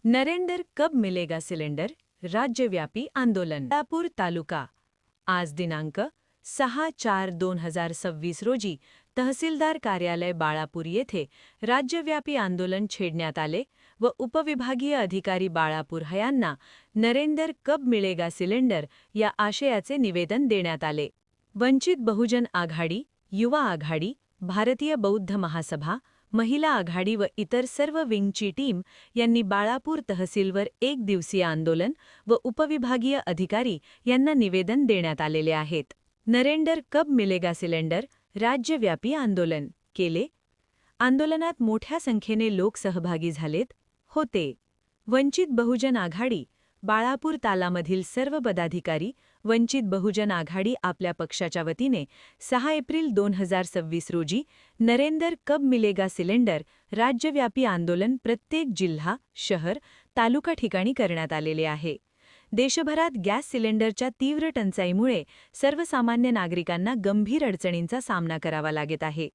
नरेंद्र कब मिलेगा सिलेंडर राज्यव्यापी आंदोलन बाळापूर तालुका आज दिनांक 6/4/2026 रोजी तहसीलदार कार्यालय बाळापूर येथे राज्यव्यापी आंदोलन छेडण्यात आले व उपविभागीय अधिकारी बाळापूर यांना नरेंद्र कब मिलेगा सिलेंडर या आशयाचे निवेदन देण्यात आले। वंचित बहुजन आघाडी, युवा आघाडी, भारतीय बौद्ध महासभा, महिला आघाडी व इतर सर्व विंगची टीम यांनी बाळापूर तहसीलवर एक दिवसीय आंदोलन व उपविभागीय अधिकारी यांना निवेदन देण्यात आलेले आहेत। नरेंद्र कब मिलेगा सिलेंडर राज्यव्यापी आंदोलन केले। आंदोलनात मोठ्या संख्येने लोक सहभागी झालेत होते। वंचित बहुजन आघाडी बाळापूर तालामधील सर्व पदाधिकारी वंचित बहुजन आघाडी आपल्या पक्षाच्या वतीने 6 एप्रिल 2026 रोजी नरेंद्र कब मिलेगा सिलेंडर राज्यव्यापी आंदोलन प्रत्येक जिल्हा, शहर, तालुका ठिकाणी करण्यात आलेले आहे। देशभरात गॅस सिलेंडरच्या तीव्र टंचाईमुळे सर्वसामान्य नागरिकांना गंभीर अडचणींचा सामना करावा लागत आहे।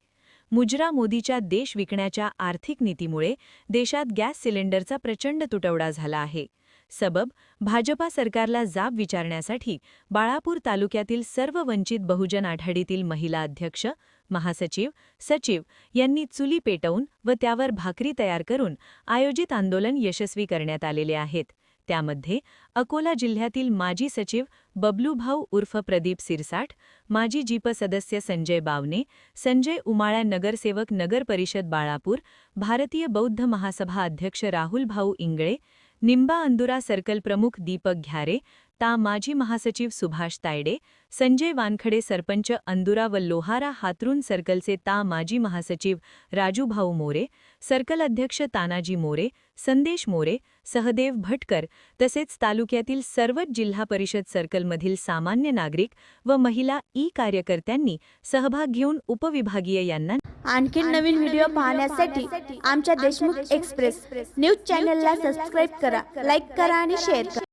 मुजरा मोदीच्या देश विकण्याच्या आर्थिक नीतीमुळे देशात गॅस सिलेंडरचा प्रचंड तुटवडा झाला आहे। सबब भाजपा सरकारला जाब विचारण्यासाठी बाळापूर तालुक्यातील सर्व वंचित बहुजन आघाडीतील महिला अध्यक्ष, महासचिव, सचिव यांनी चुली पेटवून व त्यावर भाकरी तयार करून आयोजित आंदोलन यशस्वी करण्यात आलेले आहेत। त्यामध्ये अकोला जिल्ह्यातील माजी सचिव बबलू भाऊ उर्फ प्रदीप सिरसाठ, माजी जीप सदस्य संजय बावने, संजय उमाळ्या नगरसेवक नगर परिषद बाळापूर, भारतीय बौद्ध महासभा अध्यक्ष राहुल भाऊ इंगळे, निंबा अंदुरा सर्कल प्रमुख दीपक घ्यारे, ता माजी महासचिव सुभाष तायडे, संजय वानखडे सरपंच अंदुरा व लोहारा हातरून सर्कलचे ता माजी महासचिव राजू भाऊ मोरे, सर्कल अध्यक्ष तानाजी मोरे, संदेश मोरे, सहदेव भटकर तसेच तालुक्यातील सर्वच जिल्हा परिषद सर्कलमधील सामान्य नागरिक व महिला ई कार्यकर्त्यांनी सहभाग घेऊन उपविभागीय यांना आणखी नवीन व्हिडिओ पाहण्यासाठी आमच्या देशमुख एक्सप्रेस न्यूज चॅनलला सबस्क्राइब करा, लाईक करा आणि शेअर करा।